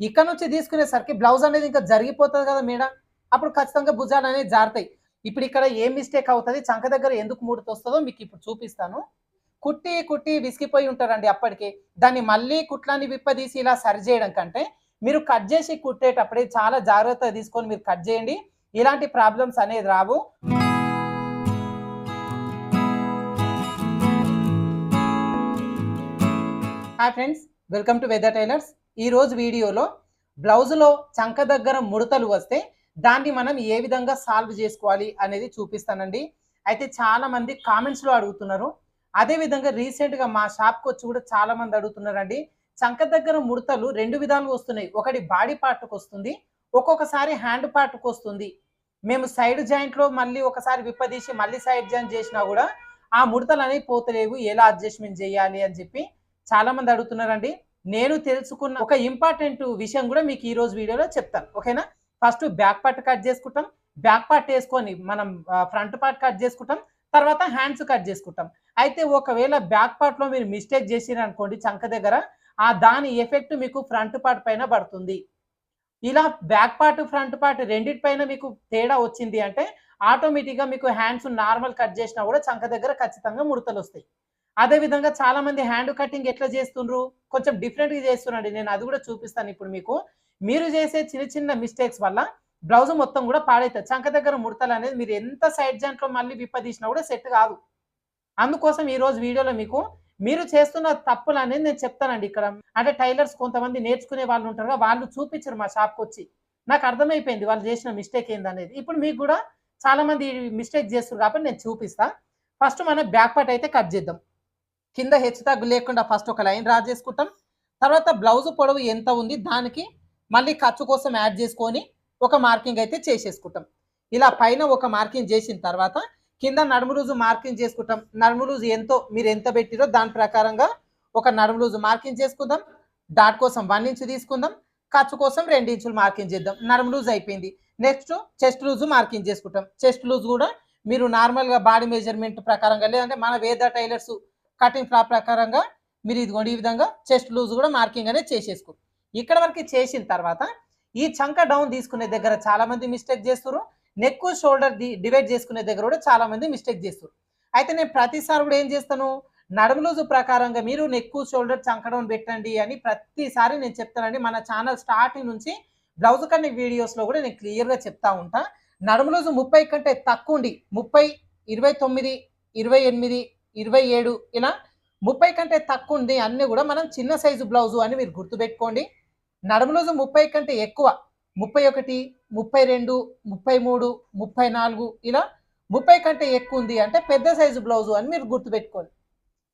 ఇక్కడ నుంచి తీసుకునేసరికి బ్లౌజ్ అనేది ఇంకా జరిగిపోతుంది కదా మేడం. అప్పుడు ఖచ్చితంగా భుజాలు అనేది జారుతాయి. ఇప్పుడు ఇక్కడ ఏం మిస్టేక్ అవుతుంది, చంక దగ్గర ఎందుకు ముడత వస్తుందో మీకు ఇప్పుడు చూపిస్తాను. కుట్టి కుట్టి విసిగిపోయి ఉంటారండి అప్పటికి. దాన్ని మళ్ళీ కుట్లని విప్పదీసి ఇలా సరి చేయడం కంటే మీరు కట్ చేసి కుట్టేటప్పుడే చాలా జాగ్రత్తగా తీసుకొని మీరు కట్ చేయండి. ఇలాంటి ప్రాబ్లమ్స్ అనేది రావు. Hi friends, welcome to weather tailors. ఈ రోజు వీడియోలో బ్లౌజులో చంక దగ్గర ముడతలు వస్తే దాన్ని మనం ఏ విధంగా సాల్వ్ చేసుకోవాలి అనేది చూపిస్తానండి. అయితే చాలా మంది కామెంట్స్లో అడుగుతున్నారు. అదేవిధంగా రీసెంట్గా మా షాప్కి వచ్చి కూడా చాలా మంది అడుగుతున్నారండి. చంక దగ్గర ముడతలు రెండు విధాలుగా వస్తున్నాయి. ఒకటి బాడీ పార్ట్కి వస్తుంది, ఒక్కొక్కసారి హ్యాండ్ పార్ట్కి వస్తుంది. మేము సైడ్ జాయింట్లో మళ్ళీ ఒకసారి విప్పదీసి మళ్ళీ సైడ్ జాయింట్ చేసినా కూడా ఆ ముడతలు అనేవి పోతలేవు, ఎలా అడ్జస్ట్మెంట్ చేయాలి అని చెప్పి చాలా మంది అడుగుతున్నారండి. నేను తెలుసుకున్న ఒక ఇంపార్టెంట్ విషయం కూడా మీకు ఈ రోజు వీడియోలో చెప్తాను, ఓకేనా. ఫస్ట్ బ్యాక్ పార్ట్ కట్ చేసుకుంటాం, బ్యాక్ పార్ట్ వేసుకొని మనం ఫ్రంట్ పార్ట్ కట్ చేసుకుంటాం, తర్వాత హ్యాండ్స్ కట్ చేసుకుంటాం. అయితే ఒకవేళ బ్యాక్ పార్ట్లో మీరు మిస్టేక్ చేసిరనుకోండి చంక దగ్గర, ఆ దాని ఎఫెక్ట్ మీకు ఫ్రంట్ పార్ట్ పైన పడుతుంది. ఇలా బ్యాక్ పార్ట్ ఫ్రంట్ పార్ట్ రెండింటి పైన మీకు తేడా వచ్చింది అంటే ఆటోమేటిక్గా మీకు హ్యాండ్స్ నార్మల్ కట్ చేసినా కూడా చంక దగ్గర ఖచ్చితంగా ముడతలు వస్తాయి. అదేవిధంగా చాలా మంది హ్యాండ్ కటింగ్ ఎట్లా చేస్తుండ్రు, కొంచెం డిఫరెంట్గా చేస్తున్నాండి. నేను అది కూడా చూపిస్తాను ఇప్పుడు మీకు. మీరు చేసే చిన్న చిన్న మిస్టేక్స్ వల్ల బ్లౌజ్ మొత్తం కూడా పాడవుతుంది. చంక దగ్గర ముడతలు అనేది మీరు ఎంత సైడ్ జాయింట్లో మళ్ళీ విప్పదీసినా కూడా సెట్ కాదు. అందుకోసం ఈ రోజు వీడియోలో మీకు మీరు చేస్తున్న తప్పులు అనేది నేను చెప్తానండి. ఇక్కడ అంటే టైలర్స్ కొంతమంది నేర్చుకునే వాళ్ళు ఉంటారు, వాళ్ళు చూపించరు మా షాప్కి వచ్చి. నాకు అర్థమైపోయింది వాళ్ళు చేసిన మిస్టేక్ ఏందనేది. ఇప్పుడు మీకు కూడా చాలా మంది మిస్టేక్ చేస్తారు కాబట్టి నేను చూపిస్తా. ఫస్ట్ మనం బ్యాక్ పార్ట్ అయితే కట్ చేద్దాం. కింద హెచ్చు తగ్గు లేకుండా ఫస్ట్ ఒక లైన్ డ్రా చేసుకుంటాం. తర్వాత బ్లౌజ్ పొడవు ఎంత ఉంది దానికి మళ్ళీ ఖర్చు కోసం యాడ్ చేసుకొని ఒక మార్కింగ్ అయితే చేసేసుకుంటాం. ఇలా పైన ఒక మార్కింగ్ చేసిన తర్వాత కింద నడుము లూజు మార్కింగ్ చేసుకుంటాం. నడుము లూజు ఎంతో మీరు ఎంత పెట్టిరో దాని ప్రకారంగా ఒక నడుము లూజు మార్కింగ్ చేసుకుందాం. డాట్ కోసం 1 ఇంచ్ తీసుకుందాం, ఖర్చు కోసం 2 ఇంచులు మార్కింగ్ చేద్దాం. నడుము లూజ్ అయిపోయింది. నెక్స్ట్ చెస్ట్ లూజు మార్కింగ్ చేసుకుంటాం. చెస్ట్ లూజ్ కూడా మీరు నార్మల్గా బాడీ మెజర్మెంట్ ప్రకారంగా లేదంటే మన వేద టైలర్స్ కటింగ్ ఫ్లాప్ ప్రకారంగా మీరు ఇదిగోండి ఈ విధంగా చెస్ట్ లూజ్ కూడా మార్కింగ్ అనేది చేసేసుకో. ఇక్కడ వరకు చేసిన తర్వాత ఈ చంక డౌన్ తీసుకునే దగ్గర చాలా మంది మిస్టేక్ చేస్తారు. నెక్ షోల్డర్ డివైడ్ చేసుకునే దగ్గర కూడా చాలా మంది మిస్టేక్ చేస్తారు. అయితే నేను ప్రతిసారి కూడా ఏం చేస్తాను, నడుము లూజు ప్రకారంగా మీరు నెక్ షోల్డర్ చంక డౌన్ పెట్టండి అని ప్రతిసారి నేను చెప్తానండి. మన ఛానల్ స్టార్టింగ్ నుంచి బ్లౌజ్ కటింగ్ వీడియోస్లో కూడా నేను క్లియర్గా చెప్తా ఉంటా. నడుము లూజు 30 కంటే తక్కువ ఉండి 30, 29, 28, 27 ఇలా 30 కంటే తక్కువ ఉంది అన్నీ కూడా మనం చిన్న సైజు బ్లౌజు అని మీరు గుర్తుపెట్టుకోండి. నడుము లూజు 30 కంటే ఎక్కువ 31, 32, 33, 34 ఇలా 30 కంటే ఎక్కువ ఉంది అంటే పెద్ద సైజు బ్లౌజు అని మీరు గుర్తుపెట్టుకోండి.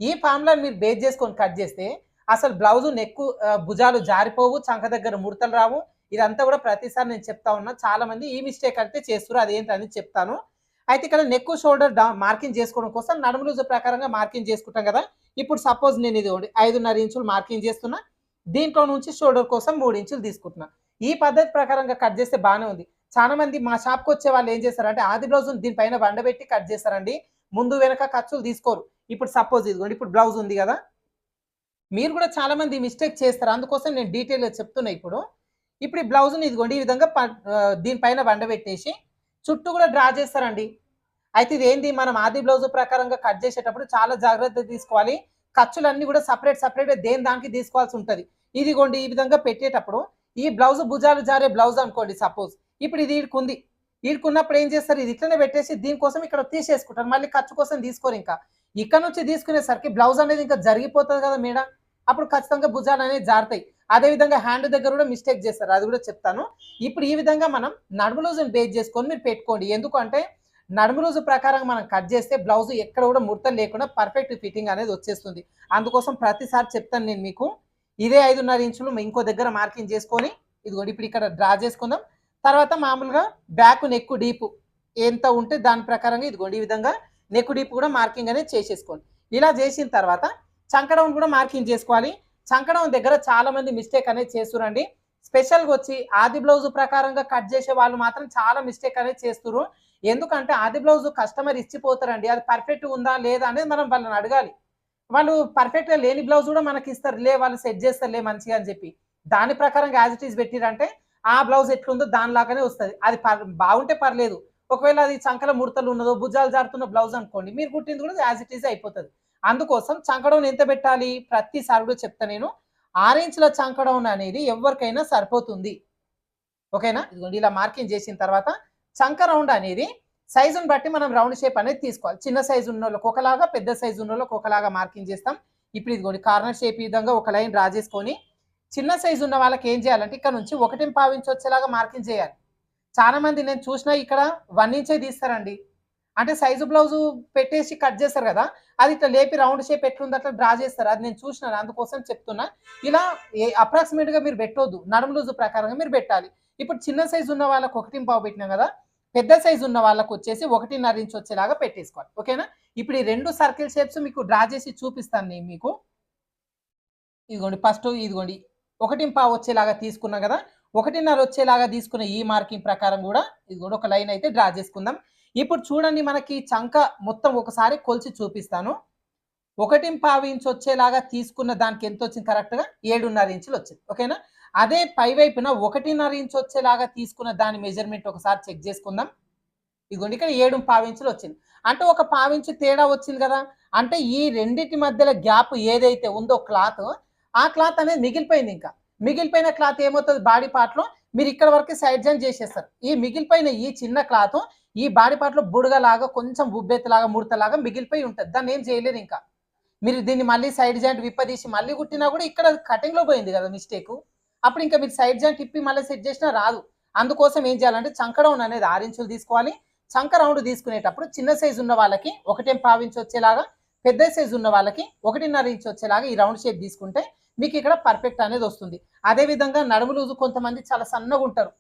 ఈ ఫార్ములాని మీరు బేస్ చేసుకొని కట్ చేస్తే అసలు బ్లౌజు నెక్కు భుజాలు జారిపోవు, చంక దగ్గర ముడతలు రావు. ఇదంతా కూడా ప్రతిసారి నేను చెప్తా ఉన్నా. చాలా మంది ఈ మిస్టేక్ అయితే చేస్తారు, అదేంటని చెప్తాను. అయితే ఇక్కడ నెక్ షోల్డర్ మార్కింగ్ చేసుకోవడం కోసం నడుము లూజు ప్రకారంగా మార్కింగ్ చేసుకుంటాం కదా. ఇప్పుడు సపోజ్ నేను ఇది 5.5 ఇంచులు మార్కింగ్ చేస్తున్నా. దీంట్లో నుంచి షోల్డర్ కోసం 3 ఇంచులు తీసుకుంటున్నా. ఈ పద్ధతి ప్రకారంగా కట్ చేస్తే బాగానే ఉంది. చాలా మంది మా షాప్కి వచ్చే వాళ్ళు ఏం చేస్తారంటే ఆది బ్లౌజ్ దీనిపైన బండబెట్టి కట్ చేస్తారండి. ముందు వెనక ఖర్చులు తీసుకోరు. ఇప్పుడు సపోజ్ ఇదిగోండి, ఇప్పుడు బ్లౌజ్ ఉంది కదా, మీరు కూడా చాలా మంది మిస్టేక్ చేస్తారు. అందుకోసం నేను డీటెయిల్గా చెప్తున్నా. ఇప్పుడు ఈ బ్లౌజ్ని ఇదిగోండి ఈ విధంగా దీనిపైన బండబెట్టేసి చుట్టూ కూడా డ్రా చేస్తారండి. అయితే ఇది ఏంది, మనం ఆది బ్లౌజ్ ప్రకారంగా కట్ చేసేటప్పుడు చాలా జాగ్రత్త తీసుకోవాలి. ఖర్చులన్నీ కూడా సపరేట్గా దేని దానికి తీసుకోవాల్సి ఉంటుంది. ఇదిగోండి ఈ విధంగా పెట్టేటప్పుడు ఈ బ్లౌజ్ భుజాలు జారే బ్లౌజ్ అనుకోండి సపోజ్. ఇప్పుడు ఇది ఈడుకుంది, ఈడుకున్నప్పుడు ఏం చేస్తారు, ఇది ఇట్లనే పెట్టేసి దీనికోసం ఇక్కడ తీసేసుకుంటారు. మళ్ళీ ఖర్చు కోసం తీసుకోరు. ఇంకా ఇక్కడ నుంచి తీసుకునేసరికి బ్లౌజ్ అనేది ఇంకా జరిగిపోతుంది కదా మేడం, అప్పుడు ఖచ్చితంగా భుజాలు అనేది జారుతాయి. అదేవిధంగా హ్యాండ్ దగ్గర కూడా మిస్టేక్ చేస్తారు, అది కూడా చెప్తాను. ఇప్పుడు ఈ విధంగా మనం నడుము లూజుని బేస్ చేసుకొని మీరు పెట్టుకోండి. ఎందుకంటే నడుము లూజు ప్రకారం మనం కట్ చేస్తే బ్లౌజ్ ఎక్కడ కూడా ముడతలు లేకుండా పర్ఫెక్ట్ ఫిట్టింగ్ అనేది వచ్చేస్తుంది. అందుకోసం ప్రతిసారి చెప్తాను నేను మీకు. ఇదే 5.5 ఇంచులు ఇంకో దగ్గర మార్కింగ్ చేసుకొని ఇదిగోండి ఇప్పుడు ఇక్కడ డ్రా చేసుకుందాం. తర్వాత మామూలుగా బ్యాక్ నెక్ డీపు ఎంత ఉంటే దాని ప్రకారంగా ఇదిగోండి ఈ విధంగా నెక్ డీప్ కూడా మార్కింగ్ అనేది చేసేసుకోండి. ఇలా చేసిన తర్వాత చంక డౌన్ కూడా మార్కింగ్ చేసుకోవాలి. చంక డౌన్ దగ్గర చాలా మంది మిస్టేక్ అనేది చేస్తురండి. స్పెషల్గా వచ్చి ఆది బ్లౌజ్ ప్రకారంగా కట్ చేసే వాళ్ళు మాత్రం చాలా మిస్టేక్ అనేది చేస్తున్నారు. ఎందుకంటే ఆది బ్లౌజ్ కస్టమర్ ఇచ్చిపోతారండి, అది పర్ఫెక్ట్ ఉందా లేదా అనేది మనం వాళ్ళని అడగాలి. వాళ్ళు పర్ఫెక్ట్గా లేని బ్లౌజ్ కూడా మనకి ఇస్తారు, లే వాళ్ళు సెట్ చేస్తారులే మంచిగా అని చెప్పి. దాని ప్రకారంగా యాజ్ ఇట్ ఈస్ పెట్టిరంటే ఆ బ్లౌజ్ ఎట్లుందో దానిలాగానే వస్తుంది. అది బాగుంటే పర్లేదు. ఒకవేళ అది చంకల ముడతలు ఉన్నదో భుజాలు జారుతున్న బ్లౌజ్ అనుకోండి, మీరు కుట్టింది కూడా యాజ్ ఇట్ ఈస్ అయిపోతుంది. అందుకోసం చంకడౌన్ ఎంత పెట్టాలి ప్రతిసారి కూడా చెప్తా నేను. 6 ఇంచుల చంకడౌన్ అనేది ఎవరికైనా సరిపోతుంది. ఓకేనా? ఇదిగోండి ఇలా మార్కింగ్ చేసిన తర్వాత చంక రౌండ్ అనేది సైజుని బట్టి మనం రౌండ్ షేప్ అనేది తీసుకోవాలి. చిన్న సైజు ఉన్న వాళ్ళకి ఒకలాగా, పెద్ద సైజు ఉన్న వాళ్ళకి ఒకలాగా మార్కింగ్ చేస్తాం. ఇప్పుడు ఇదిగోండి కార్నర్ షేప్ ఈ విధంగా ఒక లైన్ డ్రా చేసుకొని చిన్న సైజు ఉన్న వాళ్ళకి ఏం చేయాలంటే ఇక్కడ నుంచి 1.5 ఇంచ్ వచ్చేలాగా మార్కింగ్ చేయాలి. చాలా మంది నేను చూసినా ఇక్కడ 1 ఇంచే తీస్తారండి. అంటే సైజు బ్లౌజు పెట్టేసి కట్ చేస్తారు కదా, అది ఇట్లా లేపి రౌండ్ షేప్ ఎట్లుంది అట్లా డ్రా చేస్తారు. అది నేను చూసినాను, అందుకోసం చెప్తున్నా. ఇలా అప్రాక్సిమేట్గా మీరు పెట్టొద్దు, నడుము లూజు ప్రకారంగా మీరు పెట్టాలి. ఇప్పుడు చిన్న సైజు ఉన్న వాళ్ళకి 1.5 పెట్టినాం కదా, పెద్ద సైజు ఉన్న వాళ్ళకి వచ్చేసి 1.5 ఇంచ్ వచ్చేలాగా పెట్టేసుకోవాలి. ఓకేనా? ఇప్పుడు ఈ 2 సర్కిల్ షేప్స్ మీకు డ్రా చేసి చూపిస్తాను నేను మీకు. ఇదిగోండి ఫస్ట్ ఇదిగోండి 1.5 వచ్చేలాగా తీసుకున్నాం కదా, 1.5 వచ్చేలాగా తీసుకున్న ఈ మార్కింగ్ ప్రకారం కూడా ఇదిగోండి ఒక లైన్ అయితే డ్రా చేసుకుందాం. ఇప్పుడు చూడండి మనకి చంక మొత్తం ఒకసారి కొలిచి చూపిస్తాను. 1.5 ఇంచ్ వచ్చేలాగా తీసుకున్న దానికి ఎంత వచ్చింది కరెక్ట్గా 7.5 ఇంచులు వచ్చింది. ఓకేనా? అదే పై వైపున 1.5 ఇంచ్ వచ్చేలాగా తీసుకున్న దాని మెజర్మెంట్ ఒకసారి చెక్ చేసుకుందాం. ఇదిగోండి ఇక్కడ 7.5 ఇంచులు వచ్చింది. అంటే ఒక 1/2 ఇంచు తేడా వచ్చింది కదా, అంటే ఈ రెండింటి మధ్యలో గ్యాప్ ఏదైతే ఉందో క్లాత్, ఆ క్లాత్ అనేది మిగిలిపోయింది. ఇంకా మిగిలిపోయిన క్లాత్ ఏమవుతుంది బాడీ పార్ట్లో మీరు ఇక్కడ వరకు సైడ్ జాయిన్ చేసేస్తారు. ఈ మిగిలిపోయిన ఈ చిన్న క్లాత్ ఈ బాడీ పార్ట్లో బుడగలాగా కొంచెం ఉబ్బెత్తలాగా ముడతలాగా మిగిలిపోయి ఉంటుంది. దాన్ని ఏం చేయలేరు. ఇంకా మీరు దీన్ని మళ్ళీ సైడ్ జాయింట్ విప్పదీసి మళ్ళీ కుట్టినా కూడా ఇక్కడ కటింగ్లో పోయింది కదా మిస్టేక్. అప్పుడు ఇంకా మీరు సైడ్ జాయింట్ తిప్పి మళ్ళీ సెట్ చేసినా రాదు. అందుకోసం ఏం చేయాలంటే చంక రౌండ్ అనేది 6 ఇంచులు తీసుకోవాలి. చంక రౌండ్ తీసుకునేటప్పుడు చిన్న సైజు ఉన్న వాళ్ళకి 1.5 ఇంచ్ వచ్చేలాగా, పెద్ద సైజు ఉన్న వాళ్ళకి 1.5 ఇంచ్ వచ్చేలాగా ఈ రౌండ్ షేప్ తీసుకుంటే మీకు ఇక్కడ పర్ఫెక్ట్ అనేది వస్తుంది. అదేవిధంగా నడుము లూజు కొంతమంది చాలా సన్నగా ఉంటారు,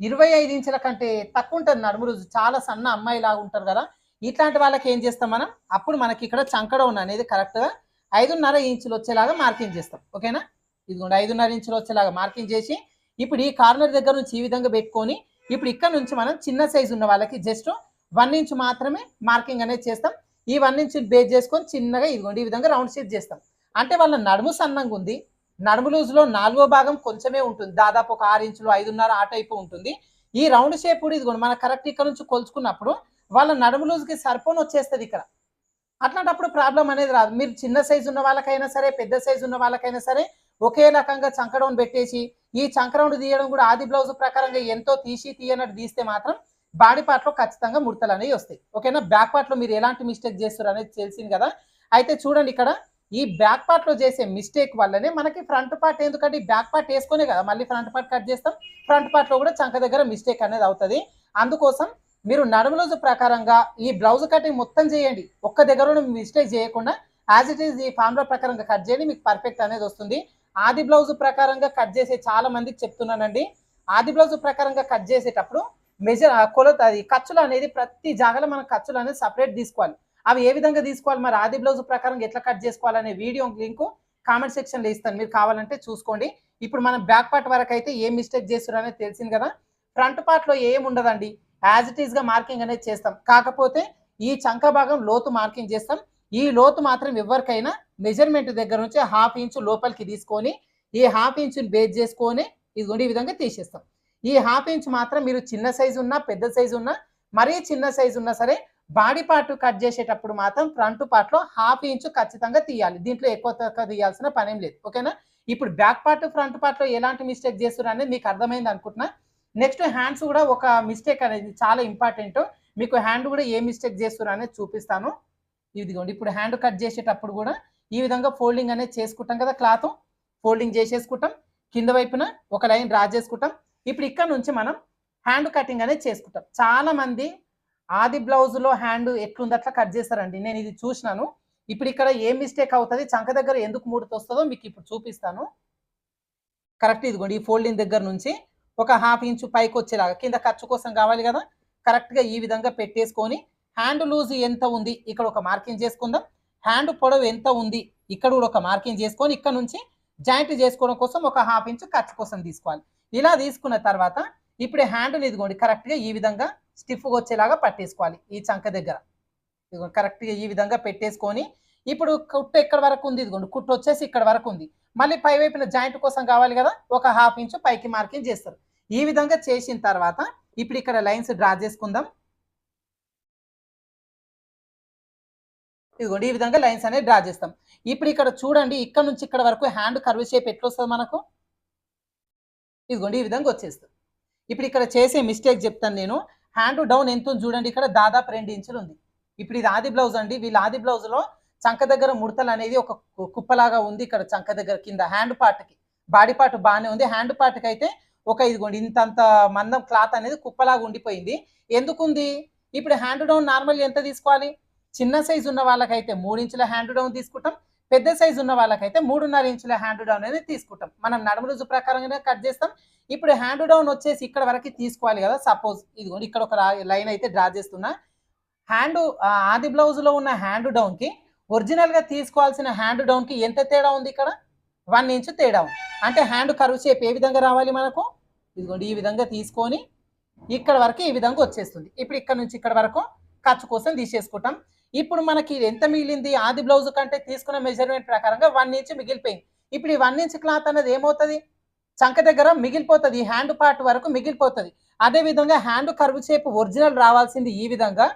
25 ఇంచుల కంటే తక్కువ ఉంటుంది నడుము లూజు, చాలా సన్న అమ్మాయి లాగా ఉంటారు కదా, ఇట్లాంటి వాళ్ళకి ఏం చేస్తాం మనం, అప్పుడు మనకి ఇక్కడ చంక రౌండ్ అనేది కరెక్ట్గా 5.5 ఇంచులు వచ్చేలాగా మార్కింగ్ చేస్తాం. ఓకేనా? ఇదిగోండి 5.5 ఇంచులు వచ్చేలాగా మార్కింగ్ చేసి ఇప్పుడు ఈ కార్నర్ దగ్గర నుంచి ఈ విధంగా పెట్టుకొని ఇప్పుడు ఇక్కడ నుంచి మనం చిన్న సైజు ఉన్న వాళ్ళకి జస్ట్ 1 ఇంచ్ మాత్రమే మార్కింగ్ అనేది చేస్తాం. ఈ 1 ఇంచ్ బేస్ చేసుకొని చిన్నగా ఇదిగోండి ఈ విధంగా రౌండ్ షేప్ చేస్తాం. అంటే వాళ్ళ నడుము సన్నంగా ఉంది, నడుము లూజులో 4వ భాగం కొంచెమే ఉంటుంది, దాదాపు ఒక 6 ఇంచులు 5.5 ఆ టైపు ఉంటుంది. ఈ రౌండ్ షేప్ కూడా ఇదిగోండి మన కరెక్ట్ ఇక్కడ నుంచి కొలుచుకున్నప్పుడు వాళ్ళ నడుము లూజుకి సరిపోని వచ్చేస్తుంది ఇక్కడ. అట్లాంటప్పుడు ప్రాబ్లం అనేది రాదు. మీరు చిన్న సైజు ఉన్న వాళ్ళకైనా సరే, పెద్ద సైజు ఉన్న వాళ్ళకైనా సరే ఒకే రకంగా చంకడౌన్ పెట్టేసి ఈ చంకరౌండ్ తీయడం కూడా ఆది బ్లౌజ్ ప్రకారంగా ఎంతో తీయనట్టు తీస్తే మాత్రం బాడీ పార్ట్లో ఖచ్చితంగా ముడతలు అనేవి వస్తాయి. ఓకేనా? బ్యాక్ పార్ట్లో మీరు ఎలాంటి మిస్టేక్ చేస్తారు అనేది తెలిసింది కదా. అయితే చూడండి ఇక్కడ ఈ బ్యాక్ పార్ట్లో చేసే మిస్టేక్ వల్లనే మనకి ఫ్రంట్ పార్ట్, ఎందుకంటే ఈ బ్యాక్ పార్ట్ వేసుకునే కదా మళ్ళీ ఫ్రంట్ పార్ట్ కట్ చేస్తాం, ఫ్రంట్ పార్ట్లో కూడా చంక దగ్గర మిస్టేక్ అనేది అవుతుంది. అందుకోసం మీరు నడుము లూజు ప్రకారంగా ఈ బ్లౌజ్ కటింగ్ మొత్తం చేయండి, ఒక్క దగ్గర మిస్టేక్ చేయకుండా యాజ్ ఇట్ ఈస్ ఈ ఫార్ములా ప్రకారంగా కట్ చేయండి, మీకు పర్ఫెక్ట్ అనేది వస్తుంది. ఆది బ్లౌజ్ ప్రకారంగా కట్ చేసే చాలా మందికి చెప్తున్నానండి, ఆది బ్లౌజ్ ప్రకారంగా కట్ చేసేటప్పుడు కొలత అది ఖర్చులు అనేది ప్రతి జాగాలో మనం ఖర్చులు అనేది సపరేట్ తీసుకోవాలి. అవి ఏ విధంగా తీసుకోవాలి, మరి ఆది బ్లౌజ్ ప్రకారంగా ఎట్లా కట్ చేసుకోవాలనే వీడియో లింక్ కామెంట్ సెక్షన్లో ఇస్తాను, మీరు కావాలంటే చూసుకోండి. ఇప్పుడు మనం బ్యాక్ పార్ట్ వరకు అయితే ఏం మిస్టేక్ చేస్తున్నారు అనేది తెలిసింది కదా. ఫ్రంట్ పార్ట్లో ఏం ఉండదండి, యాజ్ ఇట్ ఈస్గా మార్కింగ్ అనేది చేస్తాం. కాకపోతే ఈ చంక భాగం లోతు మార్కింగ్ చేస్తాం. ఈ లోతు మాత్రం ఎవరికైనా మెజర్మెంట్ దగ్గర నుంచి 1/2 ఇంచు లోపలికి తీసుకొని ఈ 1/2 ఇంచుని బేస్ చేసుకొని ఇదిగోండి ఈ విధంగా తీసేస్తాం. ఈ 1/2 ఇంచ్ మాత్రం మీరు చిన్న సైజు ఉన్నా, పెద్ద సైజు ఉన్నా, మరీ చిన్న సైజు ఉన్నా సరే బాడీ పార్ట్ కట్ చేసేటప్పుడు మాత్రం ఫ్రంట్ పార్ట్లో 1/2 ఇంచు ఖచ్చితంగా తీయాలి. దీంట్లో ఎక్కువ తక్కువ తీయాల్సిన పనేం లేదు. ఓకేనా? ఇప్పుడు బ్యాక్ పార్ట్ ఫ్రంట్ పార్ట్లో ఎలాంటి మిస్టేక్ చేస్తున్నారు అనేది మీకు అర్థమైంది అనుకుంటున్నా. నెక్స్ట్ హ్యాండ్స్ కూడా ఒక మిస్టేక్ అనేది చాలా ఇంపార్టెంట్, మీకు హ్యాండ్ కూడా ఏ మిస్టేక్ చేస్తున్నారు అనేది చూపిస్తాను. ఇదిగోండి ఇప్పుడు హ్యాండ్ కట్ చేసేటప్పుడు కూడా ఈ విధంగా ఫోల్డింగ్ అనేది చేసుకుంటాం కదా, క్లాత్ ఫోల్డింగ్ చేసేసుకుంటాం, కింద వైపున ఒక లైన్ డ్రా చేసుకుంటాం. ఇప్పుడు ఇక్కడ నుంచి మనం హ్యాండ్ కటింగ్ అనేది చేసుకుంటాం. చాలా మంది ఆది బ్లౌజ్లో హ్యాండ్ ఎట్లుంది అట్లా కట్ చేస్తారండి, నేను ఇది చూసినాను. ఇప్పుడు ఇక్కడ ఏం మిస్టేక్ అవుతుంది, చంక దగ్గర ఎందుకు ముడత వస్తుందో మీకు ఇప్పుడు చూపిస్తాను. కరెక్ట్ ఇదిగోండి ఈ ఫోల్డింగ్ దగ్గర నుంచి ఒక 1/2 ఇంచు పైకి వచ్చేలాగా, కింద ఖర్చు కోసం కావాలి కదా, కరెక్ట్గా ఈ విధంగా పెట్టేసుకొని హ్యాండ్ లూజ్ ఎంత ఉంది ఇక్కడ ఒక మార్కింగ్ చేసుకుందాం, హ్యాండ్ పొడవు ఎంత ఉంది ఇక్కడ కూడా ఒక మార్కింగ్ చేసుకొని ఇక్కడ నుంచి జాయింట్ చేసుకోవడం కోసం ఒక 1/2 ఇంచు ఖర్చు కోసం తీసుకోవాలి. ఇలా తీసుకున్న తర్వాత ఇప్పుడు హ్యాండ్ని ఇదిగోండి కరెక్ట్గా ఈ విధంగా స్టిఫ్గా వచ్చేలాగా పట్టేసుకోవాలి. ఈ చంక దగ్గర ఇదిగోండి కరెక్ట్గా ఈ విధంగా పెట్టేసుకొని ఇప్పుడు కుట్టు ఎక్కడ వరకు ఉంది, ఇదిగోండి కుట్టు వచ్చేసి ఇక్కడ వరకు ఉంది, మళ్ళీ పై వైపున జాయింట్ కోసం కావాలి కదా, ఒక 1/2 ఇంచు పైకి మార్కింగ్ చేస్తారు. ఈ విధంగా చేసిన తర్వాత ఇప్పుడు ఇక్కడ లైన్స్ డ్రా చేసుకుందాం. ఇదిగోండి ఈ విధంగా లైన్స్ అనేది డ్రా చేస్తాం. ఇప్పుడు ఇక్కడ చూడండి, ఇక్కడ నుంచి ఇక్కడ వరకు హ్యాండ్ కర్వ్ షేప్ ఎట్లా వస్తుంది మనకు, ఇదిగోండి ఈ విధంగా వచ్చేస్తుంది. ఇప్పుడు ఇక్కడ చేసే మిస్టేక్ చెప్తాను నేను. హ్యాండ్ డౌన్ ఎంత ఉంది చూడండి, ఇక్కడ దాదాపు 2 ఇంచులు ఉంది. ఇప్పుడు ఇది ఆది బ్లౌజ్ అండి. వీళ్ళ ఆది బ్లౌజ్లో చంక దగ్గర ముడతలు అనేది ఒక కుప్పలాగా ఉంది. ఇక్కడ చంక దగ్గర కింద హ్యాండ్ పార్ట్కి, బాడీ పార్ట్ బాగానే ఉంది, హ్యాండ్ పార్ట్కి అయితే ఒక ఇదిగోండి ఇంతంత మందం క్లాత్ అనేది కుప్పలాగా ఉండిపోయింది. ఎందుకుంది? ఇప్పుడు హ్యాండ్ డౌన్ నార్మల్ ఎంత తీసుకోవాలి? చిన్న సైజు ఉన్న వాళ్ళకైతే 3 ఇంచుల హ్యాండ్ డౌన్ తీసుకుంటాం, పెద్ద సైజు ఉన్న వాళ్ళకైతే 3.5 ఇంచుల హ్యాండ్ డౌన్ అనేది తీసుకుంటాం. మనం నడుము రోజు ప్రకారంగానే కట్ చేస్తాం. ఇప్పుడు హ్యాండ్ డౌన్ వచ్చేసి ఇక్కడ వరకు తీసుకోవాలి కదా. సపోజ్ ఇదిగోండి ఇక్కడ ఒక లైన్ అయితే డ్రా చేస్తున్నా. హ్యాండ్ ఆది బ్లౌజ్లో ఉన్న హ్యాండ్ డౌన్కి ఒరిజినల్గా తీసుకోవాల్సిన హ్యాండ్ డౌన్కి ఎంత తేడా ఉంది? ఇక్కడ 1 ఇంచు తేడా ఉంది. అంటే హ్యాండ్ కర్వ్ షేప్ ఏ విధంగా రావాలి మనకు? ఇదిగోండి ఈ విధంగా తీసుకొని ఇక్కడ వరకు ఈ విధంగా వచ్చేస్తుంది. ఇప్పుడు ఇక్కడ నుంచి ఇక్కడ వరకు ఖర్చు కోసం తీసేసుకుంటాం. ఇప్పుడు మనకి ఎంత మిగిలింది? ఆది బ్లౌజ్ కంటే తీసుకున్న మెజర్మెంట్ ప్రకారంగా 1 ఇంచు మిగిలిపోయింది. ఇప్పుడు ఈ 1 ఇంచు క్లాత్ అనేది ఏమవుతుంది? చంక దగ్గర మిగిలిపోతుంది, ఈ హ్యాండ్ పార్ట్ వరకు మిగిలిపోతుంది. అదేవిధంగా హ్యాండ్ కర్వ్ షేప్ ఒరిజినల్ రావాల్సింది ఈ విధంగా,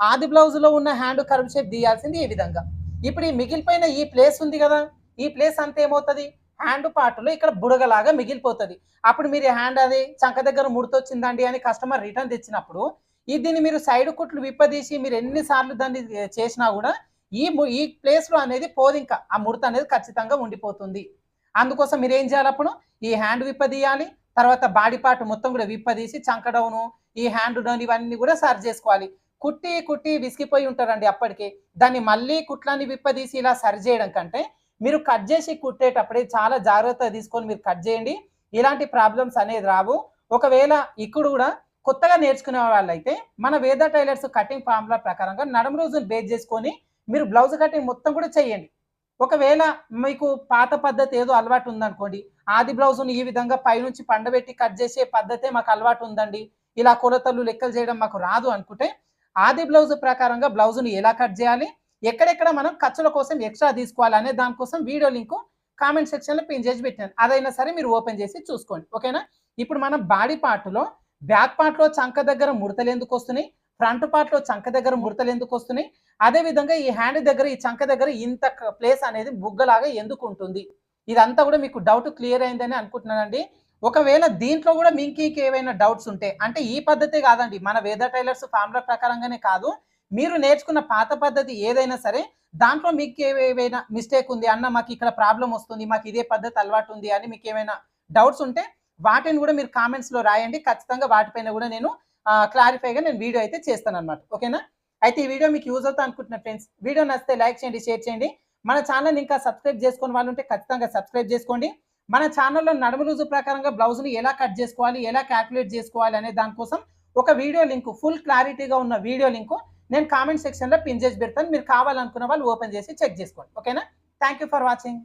ఆది బ్లౌజ్లో ఉన్న హ్యాండ్ కర్వ్ షేప్ తీయాల్సింది ఈ విధంగా. ఇప్పుడు ఈ మిగిలిపోయిన ఈ ప్లేస్ ఉంది కదా, ఈ ప్లేస్ అంతా ఏమవుతుంది? హ్యాండ్ పార్ట్లో ఇక్కడ బుడగలాగా మిగిలిపోతుంది. అప్పుడు మీరు హ్యాండ్ అది చంక దగ్గర ముడతొచ్చిందండి అని కస్టమర్ రిటర్న్ తెచ్చినప్పుడు దీన్ని మీరు సైడ్ కుట్లు విప్పదీసి మీరు ఎన్నిసార్లు దాన్ని చేసినా కూడా ఈ ప్లేస్లో అనేది పోదు, ఇంకా ఆ ముడత అనేది ఖచ్చితంగా ఉండిపోతుంది. అందుకోసం మీరు ఏం చేయాలి? అప్పుడు ఈ హ్యాండ్ విప్పదీయాలి, తర్వాత బాడీ పార్ట్ మొత్తం కూడా విప్పదీసి చంక డౌను, ఈ హ్యాండ్ డౌన్ ఇవన్నీ కూడా సరి చేసుకోవాలి. కుట్టి కుట్టి విసిగిపోయి ఉంటారండి అప్పటికే. దాన్ని మళ్ళీ కుట్లన్నీ విప్పదీసి ఇలా సరి చేయడం కంటే మీరు కట్ చేసి కుట్టేటప్పుడే చాలా జాగ్రత్త తీసుకొని మీరు కట్ చేయండి. ఇలాంటి ప్రాబ్లమ్స్ అనేది రావు. ఒకవేళ ఇక్కడ కూడా కొత్తగా నేర్చుకునే వాళ్ళైతే మన వేద టైలర్స్ కటింగ్ ఫార్ములా ప్రకారంగా నడుము రోజును బేస్ చేసుకొని మీరు బ్లౌజ్ కటింగ్ మొత్తం కూడా చేయండి. ఒకవేళ మీకు పాత పద్ధతి ఏదో అలవాటు ఉందనుకోండి, ఆది బ్లౌజ్ను ఈ విధంగా పైనుంచి పండబెట్టి కట్ చేసే పద్ధతే మాకు అలవాటు ఉందండి, ఇలా కొలతలు లెక్కలు చేయడం మాకు రాదు అనుకుంటే ఆది బ్లౌజ్ ప్రకారంగా బ్లౌజ్ను ఎలా కట్ చేయాలి, ఎక్కడెక్కడ మనం ఖర్చుల కోసం ఎక్స్ట్రా తీసుకోవాలి అనే దానికోసం వీడియో లింకు కామెంట్ సెక్షన్లో పిన్ చేసి పెట్టాను. అదైనా సరే మీరు ఓపెన్ చేసి చూసుకోండి, ఓకేనా. ఇప్పుడు మనం బాడీ పార్ట్లో బ్యాక్ పార్ట్లో చంక దగ్గర ముడతలు ఎందుకు వస్తున్నాయి, ఫ్రంట్ పార్ట్లో చంక దగ్గర ముడతలు ఎందుకు వస్తున్నాయి, అదేవిధంగా ఈ హ్యాండ్ దగ్గర ఈ చంక దగ్గర ఇంత ప్లేస్ అనేది బుగ్గలాగా ఎందుకు ఉంటుంది, ఇదంతా కూడా మీకు డౌట్ క్లియర్ అయిందని అనుకుంటున్నానండి. ఒకవేళ దీంట్లో కూడా మీకు ఏవైనా డౌట్స్ ఉంటే, అంటే ఈ పద్ధతే కాదండి, మన వేద టైలర్స్ ఫార్ములా ప్రకారంగానే కాదు, మీరు నేర్చుకున్న పాత పద్ధతి ఏదైనా సరే దాంట్లో మీకు ఏవైనా మిస్టేక్ ఉంది అన్న, మాకు ఇక్కడ ప్రాబ్లం వస్తుంది, మాకు ఇదే పద్ధతి అలవాటు ఉంది అని మీకు ఏమైనా డౌట్స్ ఉంటే వాటిని కూడా మీరు కామెంట్స్లో రాయండి. ఖచ్చితంగా వాటిపైన కూడా నేను క్లారిఫైగా నేను వీడియో అయితే చేస్తాను అనమాట, ఓకేనా. అయితే ఈ వీడియో మీకు యూజ్ అవుతా అనుకుంటున్నా ఫ్రెండ్స్. వీడియో నచ్చితే లైక్ చేయండి, షేర్ చేయండి. మన ఛానల్ ఇంకా సబ్స్క్రైబ్ చేసుకుని వాళ్ళు ఉంటే ఖచ్చితంగా సబ్స్క్రైబ్ చేసుకోండి. మన ఛానల్లో నడుము లూజు ప్రకారంగా బ్లౌజ్ని ఎలా కట్ చేసుకోవాలి, ఎలా క్యాల్కులేట్ చేసుకోవాలి అనే దానికోసం ఒక వీడియో లింక్, ఫుల్ క్లారిటీగా ఉన్న వీడియో లింకు నేను కామెంట్ సెక్షన్లో పిన్ చేసి పెడతాను. మీరు కావాలనుకున్న వాళ్ళు ఓపెన్ చేసి చెక్ చేసుకోండి, ఓకేనా. Thank you for watching.